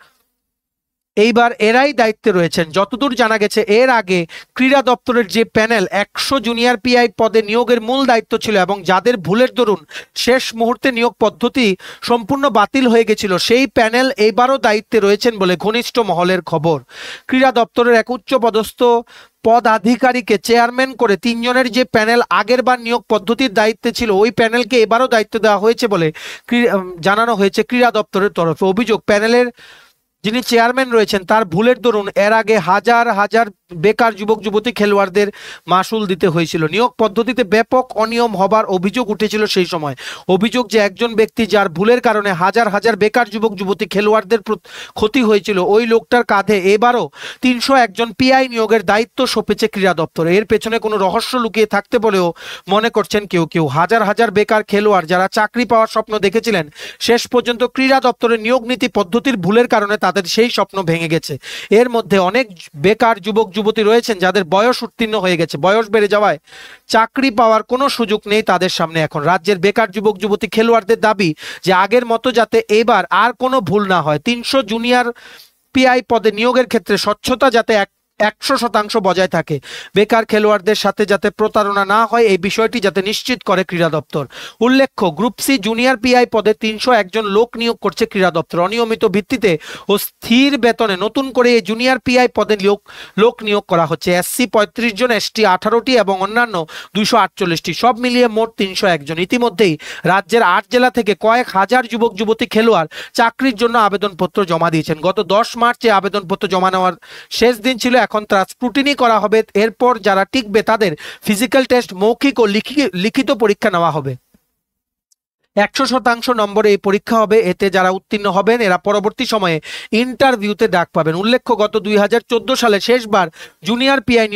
এরাই দায়িত্বে রয়েছেন। যতদূর জানা গেছে এর আগে ক্রীড়া দপ্তরের যে প্যানেল 100 জুনিয়র পিআই পদে নিয়োগের মূল দায়িত্ব ছিল এবং যাদের ভুলের দরুন শেষ মুহূর্তে নিয়োগ পদ্ধতি সম্পূর্ণ বাতিল হয়ে গেছিল, সেই প্যানেল এবারও দায়িত্বে রয়েছেন বলে ঘনিষ্ঠ মহলের খবর। ক্রীড়া দপ্তরের এক উচ্চপদস্থ পদাধিকারীকে চেয়ারম্যান করে 3 জনের যে প্যানেল আগের বার নিয়োগ পদ্ধতির দায়িত্বে ছিল, ওই প্যানেলকে এবারও দায়িত্ব দেওয়া হয়েছে বলে জানানো হয়েছে ক্রীড়া দপ্তরের তরফে। অভিযোগ, প্যানেলের যিনি চেয়ারম্যান রয়েছেন তার ভুলের দরুন এর আগে হাজার হাজার বেকার যুবক যুবতী খেলোয়াড়দের মাসুল দিতে হয়েছিল। নিয়োগ পদ্ধতিতে ব্যাপক অনিয়ম হবার অভিযোগ উঠেছিল সেই সময়। অভিযোগ যে একজন ব্যক্তি যার ভুলের কারণে হাজার হাজার বেকার যুবক যুবতী খেলোয়াড়দের ক্ষতি হয়েছিল, ওই লোকটার কাঁধে এবারও 301 জন পিআই নিয়োগের দায়িত্ব সঁপেছে ক্রীড়া দপ্তর। এর পেছনে কোনো রহস্য লুকিয়ে থাকতে বলেও মনে করছেন কেউ কেউ। হাজার হাজার বেকার খেলোয়াড় যারা চাকরি পাওয়ার স্বপ্ন দেখেছিলেন, শেষ পর্যন্ত ক্রীড়া দপ্তরের নিয়োগ নীতি পদ্ধতির ভুলের কারণে তাদের সেই স্বপ্ন ভেঙে গেছে। এর মধ্যে অনেক বেকার যুবক যুবতী রয়েছেন যাদের বয়স উত্তীর্ণ হয়ে গেছে, বয়স বেড়ে যাওয়ায় চাকরি পাওয়ার কোনো সুযোগ নেই তাদের সামনে। এখন রাজ্যের বেকার যুবক যুবতী খেলোয়াড়দের দাবি যে আগের মতো যাতে এবার আর কোনো ভুল না হয়, 300 জুনিয়র পিআই পদে নিয়োগের ক্ষেত্রে স্বচ্ছতা যাতে 100% বজায় থাকে, বেকার খেলোয়াড়দের সাথে যাতে প্রতারণা না হয়, এই বিষয়টি যাতে নিশ্চিত করে ক্রীড়া দপ্তর। উল্লেখ্য, গ্রুপ সি জুনিয়র পিআই পদে 301 জন লোক নিয়োগ করছে ক্রীড়া দপ্তর। অনিয়মিত ভিত্তিতে ও স্থির বেতনে নতুন করে এই জুনিয়র পিআই পদে লোক নিয়োগ করা হচ্ছে। এসসি 35 জন, এসটি 18টি এবং অন্যান্য 248টি, সব মিলিয়ে মোট 301 জন। ইতিমধ্যেই রাজ্যের 8 জেলা থেকে কয়েক হাজার যুবক যুবতী খেলোয়াড় চাকরির জন্য আবেদনপত্র জমা দিয়েছেন। গত 10 মার্চে আবেদনপত্র জমা নেওয়ার শেষ দিন ছিল। এখন তারা স্ক্রুটিনি করা হবে, এরপর যারা টিকবে তাদের ফিজিক্যাল টেস্ট, মৌখিক ও লিখিত পরীক্ষা নেওয়া হবে। 100% নম্বরে এই পরীক্ষা হবে। এতে যারা উত্তীর্ণ হবেন এরা পরবর্তী সময়ে ইন্টারভিউতে ডাক পাবেন। উল্লেখ্য, গত 2014 সালে শেষবার জুনিয়র পিআই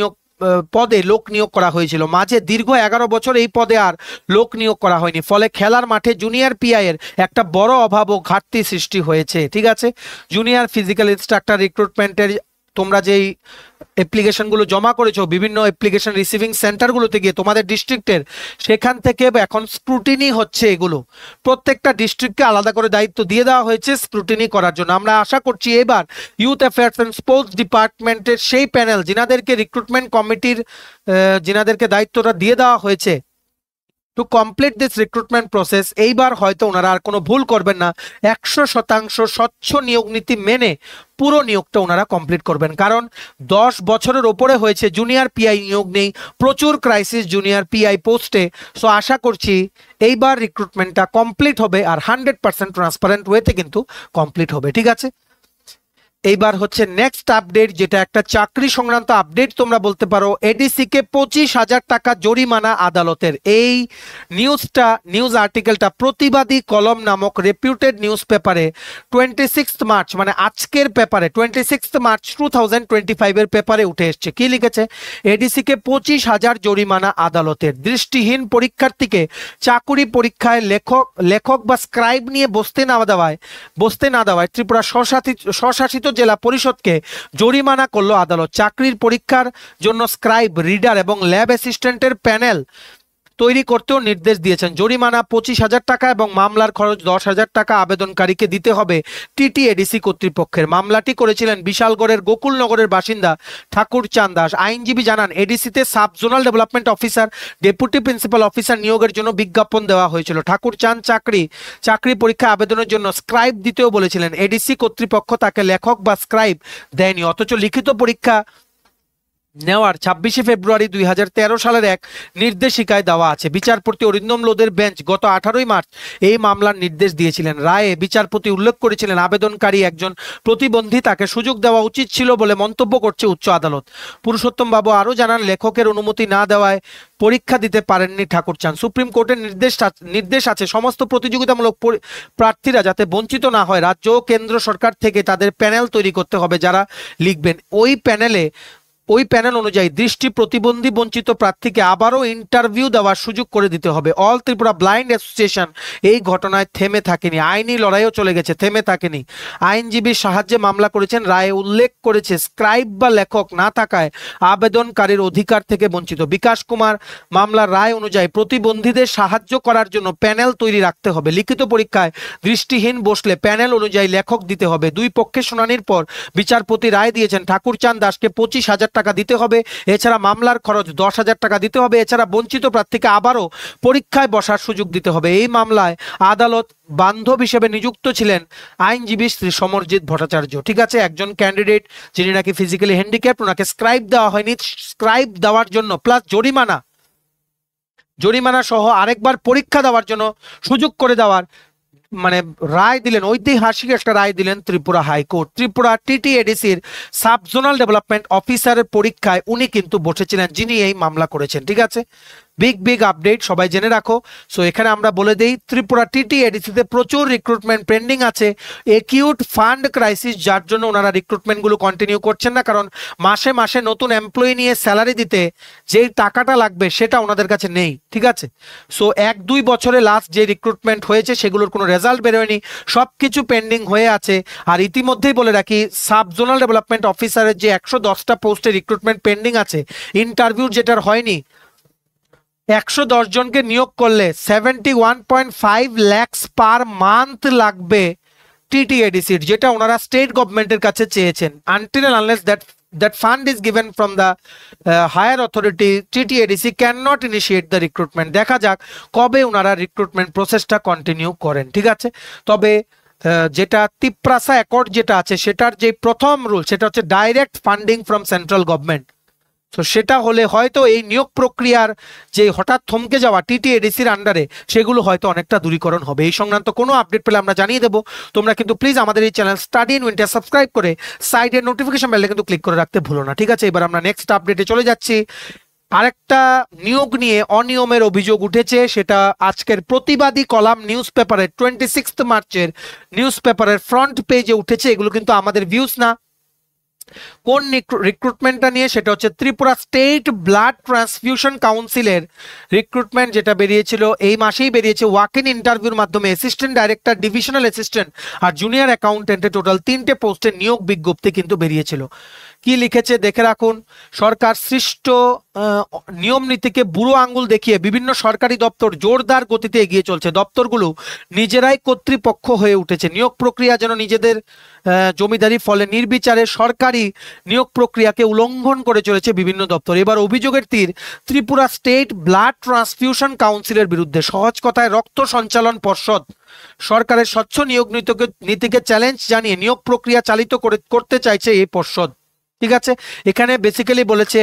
পদে লোক নিয়োগ করা হয়েছিল। মাঝে দীর্ঘ 11 বছর এই পদে আর লোক নিয়োগ করা হয়নি, ফলে খেলার মাঠে জুনিয়র পিআই এর একটা বড় অভাব ও ঘাটতি সৃষ্টি হয়েছে। ঠিক আছে, জুনিয়র ফিজিক্যাল ইনস্ট্রাক্টর রিক্রুটমেন্টের তোমরা যেই অ্যাপ্লিকেশনগুলো জমা করেছো বিভিন্ন অ্যাপ্লিকেশন রিসিভিং সেন্টারগুলোতে গিয়ে তোমাদের ডিস্ট্রিক্টের, সেখান থেকে এখন স্ক্রুটিনি হচ্ছে। এগুলো প্রত্যেকটা ডিস্ট্রিক্টকে আলাদা করে দায়িত্ব দিয়ে দেওয়া হয়েছে স্ক্রুটিনি করার জন্য। আমরা আশা করছি এবার ইউথ অ্যাফেয়ার্স অ্যান্ড স্পোর্টস ডিপার্টমেন্টের সেই প্যানেল যিনাদেরকে রিক্রুটমেন্ট কমিটির যিনাদেরকে দায়িত্বটা দিয়ে দেওয়া হয়েছে to complete this recruitment process, এইবার হয়তো ওনারা আর কোনো ভুল করবেন না। 100% স্বচ্ছ নিয়োগ নীতি মেনে পুরো নিয়োগটা ওনারা কমপ্লিট করবেন। কারণ 10 বছরের ওপরে হয়েছে জুনিয়র পিআই নিয়োগ নেই, প্রচুর ক্রাইসিস জুনিয়র পিআই পোস্টে। সো আশা করছি এইবার রিক্রুটমেন্টটা কমপ্লিট হবে আর 100% ট্রান্সপারেন্ট ওয়েতে কিন্তু কমপ্লিট হবে। ঠিক আছে, এইবার হচ্ছে নেক্সট আপডেট, যেটা একটা চাকরি সংক্রান্ত আপডেট তোমরা বলতে পারো। এডিসি কে 25,000 টাকা জরিমানা আদালতের। এই নিউজ আর্টিকেলটা প্রতিবাদী কলম নামক রেপিউটেড নিউজ পেপারে 26 মার্চ মানে আজকের পেপারে 26 মার্চ 2025 এর পেপারে উঠে এসছে। কি লিখেছে? এডিসি কে 25,000 জরিমানা আদালতের। দৃষ্টিহীন পরীক্ষার্থীকে চাকুরি পরীক্ষায় লেখক বা স্ক্রাইব নিয়ে বসতে না দেওয়ায় ত্রিপুরা স্বশাসিত জেলা পরিষদকে জরিমানা করলো আদালত। চাকরির পরীক্ষার জন্য স্ক্রাইব, রিডার এবং ল্যাব অ্যাসিস্ট্যান্টের প্যানেল তৈরি করতেও নির্দেশ দিয়েছেন। জরিমানা 25,000 টাকা এবং মামলার খরচ 10,000 টাকা আবেদনকারীকে দিতে হবে টিটিএডিসি কর্তৃপক্ষের। মামলাটি করেছিলেন বিশালগড়ের গোকুলনগরের বাসিন্দা ঠাকুর চাঁদ দাস। আইনজীবী জানান, এডিসিতে sub zonal development officer, deputy principal officer নিয়োগের জন্য বিজ্ঞাপন দেওয়া হয়েছিল। ঠাকুর চাঁদ চাকরি পরীক্ষা আবেদনের জন্য স্ক্রাইব দিতেও বলেছিলেন। এডিসি কর্তৃপক্ষ তাকে লেখক বা স্ক্রাইব দেয়নি, অথচ লিখিত পরীক্ষা নেওয়ার 26 ফেব্রুয়ারি 2013 সালের এক নির্দেশিকায় দেওয়া আছে। বিচারপতি অরিন্দম লোদের বেঞ্চ গত 18 মার্চ এই মামলার নির্দেশ দিয়েছিলেন। রায়ে বিচারপতি উল্লেখ করেছিলেন, আবেদনকারী একজন প্রতিবন্ধী, তাকে সুযোগ দেওয়া উচিত ছিল বলে মন্তব্য করছে উচ্চ আদালত। পুরুষোত্তম বাবু আরও জানান, লেখকের অনুমতি না দেওয়ায় পরীক্ষা দিতে পারেননি ঠাকুর চাঁদ। সুপ্রিম কোর্টের নির্দেশ আছে সমস্ত প্রতিযোগিতামূলক প্রার্থীরা যাতে বঞ্চিত না হয়, রাজ্য ও কেন্দ্র সরকার থেকে তাদের প্যানেল তৈরি করতে হবে যারা লিখবেন। ওই প্যানেল অনুযায়ী দৃষ্টি প্রতিবন্ধী বঞ্চিত প্রার্থীকে আবারও ইন্টারভিউ দেওয়ার সুযোগ করে দিতে হবে। অল ত্রিপুরা ব্লাইন্ড অ্যাসোসিয়েশন এই ঘটনায় থেমে থাকেনি, আইনি লড়াইও চলে গেছে, থেমে থাকেনি। আইনজীবীর সাহায্যে মামলা করেছেন। রায়ে উল্লেখ করেছে, স্ক্রাইব বা লেখক না থাকায় আবেদনকারীর অধিকার থেকে বঞ্চিত। বিকাশ কুমার মামলার রায় অনুযায়ী প্রতিবন্ধীদের সাহায্য করার জন্য প্যানেল তৈরি রাখতে হবে। লিখিত পরীক্ষায় দৃষ্টিহীন বসলে প্যানেল অনুযায়ী লেখক দিতে হবে। দুই পক্ষের শুনানির পর বিচারপতি রায় দিয়েছেন, ঠাকুর চাঁদ দাসকে 25,000 টাকা দিতে হবে। এছাড়া মামলার খরচ 10,000 টাকা দিতে হবে। এছাড়া বঞ্চিত প্রার্থীকে আবারও পরীক্ষায় বসার সুযোগ দিতে হবে। এই মামলায় আদালত বান্ধব হিসেবে নিযুক্ত ছিলেন আইনজীবী শ্রী সমরজিৎ ভট্টাচার্য। ঠিক আছে, একজন ক্যান্ডিডেট যিনি নাকি ফিজিক্যালি হ্যান্ডিক্যাপ্ট, ওনাকে স্ক্রাইব দেওয়া হয়নি। স্ক্রাইব দেওয়ার জন্য প্লাস জরিমানা সহ আরেকবার পরীক্ষা দেওয়ার জন্য সুযোগ করে দেওয়ার মানে রায় দিলেন, ঐতিহাসিক একটা রায় দিলেন ত্রিপুরা হাইকোর্ট। ত্রিপুরা টিটিএডিসির সাব জোনাল ডেভেলপমেন্ট অফিসারের পরীক্ষায় উনি কিন্তু বসেছিলেন, যিনি এই মামলা করেছেন। ঠিক আছে, বিগ আপডেট, সবাই জেনে রাখো। সো এখানে আমরা বলে দেই ত্রিপুরা টিটিএডিসিতে প্রচুর রিক্রুটমেন্ট পেন্ডিং আছে, একিউট ফান্ড ক্রাইসিস, যার জন্য ওনারা রিক্রুটমেন্টগুলো কন্টিনিউ করছেন না, কারণ মাসে মাসে নতুন এমপ্লয়ি নিয়ে স্যালারি দিতে যেই টাকাটা লাগবে সেটা ওনাদের কাছে নেই। ঠিক আছে, সো 1-2 বছরে লাস্ট যে রিক্রুটমেন্ট হয়েছে সেগুলোর কোনো রেজাল্ট বেরোয়নি, সব কিছু পেন্ডিং হয়ে আছে। আর ইতিমধ্যেই বলে রাখি, সাব জোনাল ডেভেলপমেন্ট অফিসারের যে 110টা পোস্টে রিক্রুটমেন্ট পেন্ডিং আছে, ইন্টারভিউ যেটার হয়নি, 110 জনকে নিয়োগ করলে 71.5 lakhs পার মান্থ লাগবে টিটিএডিসির, যেটা ওনারা স্টেট গভর্নমেন্টের কাছে চেয়েছেন। Until and unless that fund is given from the higher authority, TTADC cannot initiate the recruitment. দেখা যাক কবে ওনারা রিক্রুটমেন্ট প্রসেসটা কন্টিনিউ করেন। ঠিক আছে, তবে যেটা তিপ্রাসা অ্যাকর্ড যেটা আছে, সেটার যে প্রথম রুল সেটা হচ্ছে direct funding from central government. তো সেটা হলে হয়তো এই নিয়োগ প্রক্রিয়ার যে হঠাৎ থমকে যাওয়া টিটিএডিসির আন্ডারে, সেগুলো হয়তো অনেকটা দূরীকরণ হবে। এই সংক্রান্ত কোনো আপডেট পেলে আমরা জানিয়ে দেবো। তোমরা কিন্তু প্লিজ আমাদের এই channel study in winter subscribe করে সাইডের নোটিফিকেশন বেলটা কিন্তু ক্লিক করে রাখতে ভুলো না। ঠিক আছে, এবার আমরা নেক্সট আপডেটে চলে যাচ্ছি। আরেকটা নিয়োগ নিয়ে অনিয়মের অভিযোগ উঠেছে, সেটা আজকের প্রতিবাদী কলাম নিউজ পেপারের 26 মার্চের নিউজ পেপারের ফ্রন্ট পেজে উঠেছে। এগুলো কিন্তু আমাদের ভিউজ না। কোন রিক্রুটমেন্টটা নিয়ে, সেটা হচ্ছে ত্রিপুরা স্টেট ব্লাড ট্রান্সফিউশন কাউন্সিলের রিক্রুটমেন্ট, যেটা বেরিয়েছিল এই মাসেই বেরিয়েছে। ওয়াক ইন ইন্টারভিউর মাধ্যমে অ্যাসিস্ট্যান্ট ডাইরেক্টর, ডিভিশনাল অ্যাসিস্ট্যান্ট আর জুনিয়র অ্যাকাউন্টেন্টের টোটাল 3টে পোস্টে নিয়োগ বিজ্ঞপ্তি কিন্তু বেরিয়েছিল। কি লিখেছে দেখে রাখুন। সরকার সৃষ্ট নিয়ম নীতিকে বুড়ো আঙ্গুল দেখিয়ে বিভিন্ন সরকারি দপ্তর জোরদার গতিতে এগিয়ে চলছে। দপ্তরগুলো নিজেরাই কর্তৃপক্ষ হয়ে উঠেছে। নিয়োগ প্রক্রিয়া যেন নিজেদের জমিদারি, ফলে নির্বিচারে সরকারি নিয়োগ প্রক্রিয়াকে উল্লঙ্ঘন করে চলেছে বিভিন্ন দপ্তর। এবার অভিযোগের তীর ত্রিপুরা স্টেট ব্লাড ট্রান্সফিউশন কাউন্সিলের বিরুদ্ধে। সহজ কথায় রক্ত সঞ্চালন পর্ষদ সরকারের স্বচ্ছ নিয়োগ নীতিকে চ্যালেঞ্জ জানিয়ে নিয়োগ প্রক্রিয়া চালিত করতে চাইছে এই পর্ষদ। ঠিক আছে, এখানে বেসিক্যালি বলেছে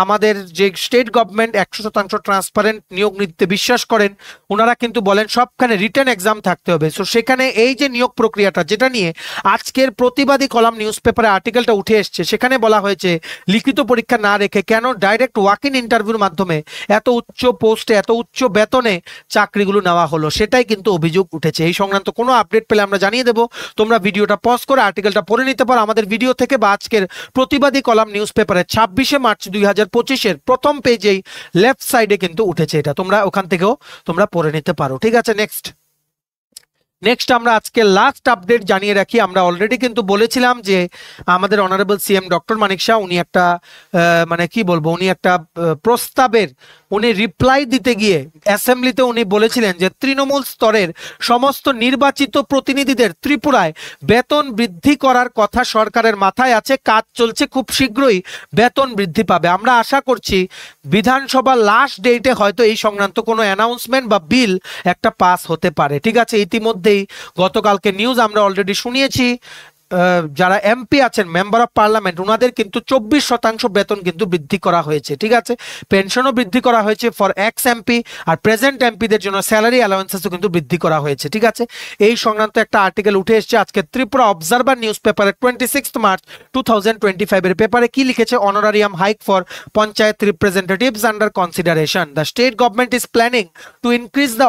আমাদের যে স্টেট গভর্নমেন্ট 100% ট্রান্সপারেন্ট নিয়োগ নীতিতে বিশ্বাস করেন। ওনারা কিন্তু বলেন সবখানে রিটেন এক্সাম থাকতে হবে। সো সেখানে এই যে নিয়োগ প্রক্রিয়াটা, যেটা নিয়ে আজকের প্রতিবাদী কলাম নিউজ পেপারে আর্টিকেলটা উঠে এসছে, সেখানে বলা হয়েছে লিখিত পরীক্ষা না রেখে কেন ডাইরেক্ট ওয়াক ইন ইন্টারভিউর মাধ্যমে এত উচ্চ পোস্টে, এত উচ্চ বেতনে চাকরিগুলো নেওয়া হলো, সেটাই কিন্তু অভিযোগ উঠেছে। এই সংক্রান্ত কোনো আপডেট পেলে আমরা জানিয়ে দেবো। তোমরা ভিডিওটা পজ করে আর্টিকেলটা পড়ে নিতে পারো আমাদের ভিডিও থেকে, বা আজকের প্রতিবাদী কলাম নিউজ পেপারে 26 মার্চ 2025-এর প্রথম পেজেই লেফট সাইডে কিন্তু উঠেছে। এটা তোমরা ওখান থেকেও তোমরা পড়ে নিতে পারো। ঠিক আছে, নেক্সট আমরা আজকে লাস্ট আপডেট জানিয়ে রাখি। আমরা অলরেডি কিন্তু বলেছিলাম যে আমাদের অনারেবল সিএম ডক্টর মানিক শাহ উনি একটা মানে কি বলবো, উনি একটা প্রস্তাবের উনি রিপ্লাই দিতে গিয়ে অ্যাসেম্বলিতে উনি বলেছিলেন যে তৃণমূল স্তরের সমস্ত নির্বাচিত প্রতিনিধিদের ত্রিপুরায় বেতন বৃদ্ধি করার কথা সরকারের মাথায় আছে, কাজ চলছে, খুব শীঘ্রই বেতন বৃদ্ধি পাবে। আমরা আশা করছি বিধানসভা লাস্ট ডেটে হয়তো এই সংক্রান্ত কোনো অ্যানাউন্সমেন্ট বা বিল একটা পাস হতে পারে। ঠিক আছে, ইতিমধ্যেই গতকালকে নিউজ আমরা অলরেডি শুনিয়েছি, যারা এমপি আছেন, মেম্বার অফ পার্লামেন্ট, ওনাদের কিন্তু 24% বেতন কিন্তু বৃদ্ধি করা হয়েছে। ঠিক আছে, পেনশনও বৃদ্ধি করা হয়েছে ফর এক্স এমপি, আর প্রেজেন্ট এমপিদের জন্য স্যালারি অ্যালাউন্সেসও কিন্তু বৃদ্ধি করা হয়েছে। ঠিক আছে, এই সংক্রান্ত একটা আর্টিকেল উঠে এসেছে আজকে ত্রিপুরা অবজারভার নিউজ পেপারে 26 মার্চ 2025-এর পেপারে। কি লিখেছে? Honorarium hike for panchayat representatives under consideration. The state government is planning to increase the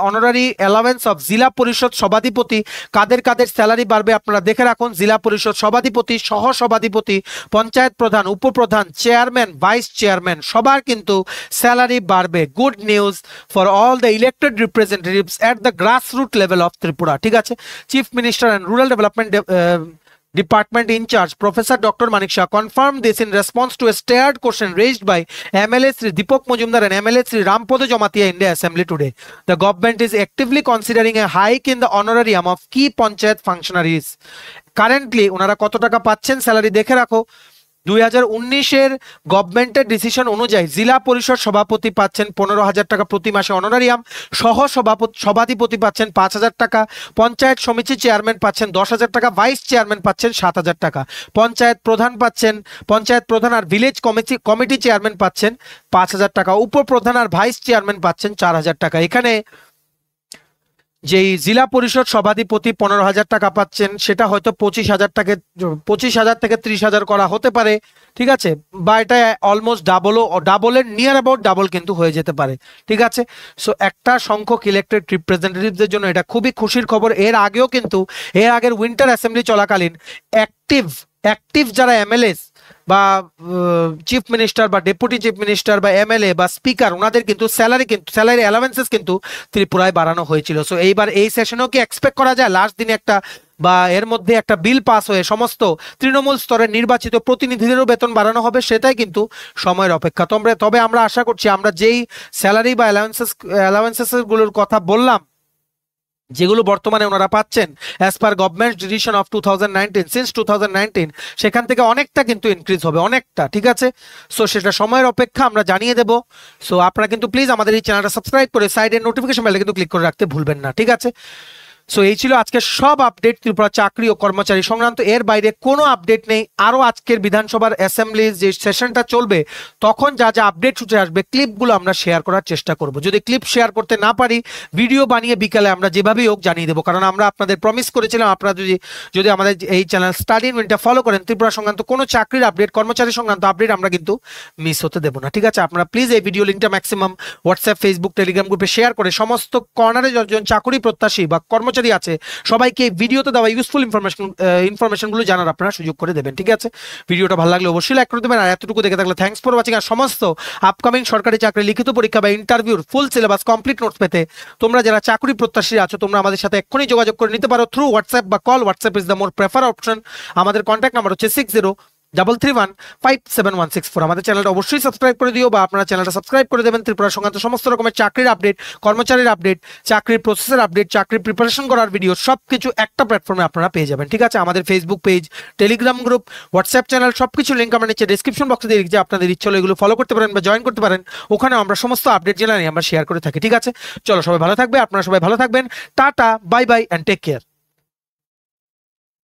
honorary allowance of জিলা পরিষদ সভাধিপতি। কাদের কাদের স্যালারি বাড়বে আপনারা দেখে রাখুন। জেলা পরিষদ সভাধিপতি, সহ সভাধিপতি, পঞ্চায়েত প্রধান, উপপ্রধান, চেয়ারম্যান, ভাইস চেয়ারম্যান, সবার কিন্তু স্যালারি বাড়বে। Good news for all the elected representatives at the grassroot level of Tripura. ঠিক আছে, chief minister and rural development Department in charge, Professor Dr. Manik Shah, confirmed this in response to a stared question raised by MLA Sri Deepak Majumdar and MLA Sri Rampodo Jamatia in the Assembly today. The government is actively considering a hike in the honorarium of key panchayat functionaries. Currently, ওনারা কত টাকা পাচ্ছেন salary দেখে রাখো। 2019-এর গভর্নমেন্টের decision অনুযায়ী জেলা পরিষদ সভাপতি পাচ্ছেন 15,000 টাকা প্রতি মাসে অনারারিয়াম, সহ সভাধিপতি পাচ্ছেন 5,000 টাকা, পঞ্চায়েত সমিতি চেয়ারম্যান পাচ্ছেন 10,000 টাকা, ভাইস চেয়ারম্যান পাচ্ছেন 7,000 টাকা, পঞ্চায়েত প্রধান আর ভিলেজ কমিটি চেয়ারম্যান পাচ্ছেন 5,000 টাকা, উপপ্রধান আর ভাইস চেয়ারম্যান পাচ্ছেন 4,000 টাকা। এখানে যেই জেলা পরিষদ সভাধিপতি 15,000 টাকা পাচ্ছেন, সেটা হয়তো 25,000 থেকে 30,000 করা হতে পারে, ঠিক আছে, বা এটা অলমোস্ট ডাবলের নিয়ার অ্যাবাউট ডাবল কিন্তু হয়ে যেতে পারে, ঠিক আছে। সো একটা সংখ্যক ইলেক্টেড রিপ্রেজেন্টেটিভদের জন্য এটা খুবই খুশির খবর। এর আগের উইন্টার অ্যাসেম্বলি চলাকালীন অ্যাক্টিভ যারা এমএলএস বা চিফ মিনিস্টার বা ডেপুটি চিফ মিনিস্টার বা এমএলএ বা স্পিকার, ওনাদের কিন্তু স্যালারি অ্যালাওয়েন্সেস কিন্তু ত্রিপুরায় বাড়ানো হয়েছিল। সো এইবার এই সেশনেও কি এক্সপেক্ট করা যায় লাস্ট দিনে একটা বা এর মধ্যে একটা বিল পাস হয়ে সমস্ত তৃণমূল স্তরের নির্বাচিত প্রতিনিধিদেরও বেতন বাড়ানো হবে? সেটাই কিন্তু সময়ের অপেক্ষা। তবে আমরা আশা করছি আমরা যেই স্যালারি বা অ্যালাওয়েন্সেস গুলোর কথা বললাম, যেগুলো বর্তমানে ওনারা পাচ্ছেন as per government decision of 2019, সেখান থেকে অনেকটা কিন্তু ইনক্রিজ হবে, অনেকটা, ঠিক আছে। সো সেটা সময়ের অপেক্ষা, আমরা জানিয়ে দেব। সো আপনারা কিন্তু প্লিজ আমাদের এই চ্যানেলটা সাবস্ক্রাইব করে সাইডের নোটিফিকেশন বেলটা কিন্তু ক্লিক করে রাখতে ভুলবেন না, ঠিক আছে। সো এই ছিল আজকে সব আপডেট ত্রিপুরা চাকরি ও কর্মচারী সংক্রান্ত। এর বাইরে কোনো আপডেট নেই। আরও আজকের বিধানসভার অ্যাসেম্বলির যে সেশনটা চলবে তখন যা যা আপডেট ছুটে আসবে ক্লিপগুলো আমরা শেয়ার করার চেষ্টা করব। যদি ক্লিপ শেয়ার করতে না পারি, ভিডিও বানিয়ে বিকালে আমরা যেভাবেই হোক জানিয়ে দেবো, কারণ আমরা আপনাদের প্রমিস করেছিলাম আপনারা যদি আমাদের এই চ্যানেল স্টাডি ইন উইনটা ফলো করেন, ত্রিপুরা সংক্রান্ত কোনো চাকরির আপডেট, কর্মচারী সংক্রান্ত আপডেট আমরা কিন্তু মিস হতে দেবো না, ঠিক আছে। আপনারা প্লিজ এই ভিডিও লিঙ্কটা ম্যাক্সিমাম হোয়াটসঅ্যাপ, ফেসবুক, টেলিগ্রাম গ্রুপে শেয়ার করে সমস্ত কর্নারে যতজন চাকরি প্রত্যাশী বা কর্মচারী আছে সবাইকে ভিডিওতে দেওয়া ইউজফুল ইনফরমেশনগুলো জানার আপনারা সুযোগ করে দেবেন, ঠিক আছে। ভিডিওটা ভালো লাগলে অবশ্যই লাইক করে দেবেন। আর এতটুকু দেখে থাকলে থ্যাঙ্কস ফর ওয়াচিং। আর সমস্ত আপকামিং সরকারি চাকরি লিখিত পরীক্ষা বা ইন্টারভিউর ফুল সিলেবাস কমপ্লিট নোটস পেতে তোমরা যারা চাকরি প্রত্যাশী আছো তোমরা আমাদের সাথে এক্ষুনি যোগাযোগ করে নিতে পারো থ্রু হোয়াটসঅ্যাপ বা call. WhatsApp is the more prefer option. আমাদের কন্ট্যাক্ট নাম্বার হচ্ছে 6033157164। আমাদের চ্যানেলটা অবশ্যই সাবস্ক্রাইব করে দিও, বা আপনারা চ্যানেলটা সাবস্ক্রাইব করে দেবেন। ত্রিপুরা সংক্রান্ত সমস্ত রকমের চাকরির আপডেট, কর্মচারীর আপডেট, চাকরির প্রসেসের আপডেট, চাকরির প্রিপারেশন করার ভিডিও সবকিছু একটা প্ল্যাটফর্মে আপনারা পেয়ে যাবেন, ঠিক আছে। আমাদের Facebook page, Telegram group, WhatsApp channel সবকিছু লিঙ্ক আমরা নিচে ডেসক্রিপশন বক্সে দিয়ে রেখেছি। আপনাদের ইচ্ছে হলে এগুলো ফলো করতে পারেন বা জয়েন করতে পারেন। ওখানে আমরা সমস্ত আপডেট জেনে আমরা শেয়ার করে থাকি, ঠিক আছে। চলো সবাই ভালো থাকবে, আপনারা সবাই ভালো থাকবেন। Tata, bye bye and take care.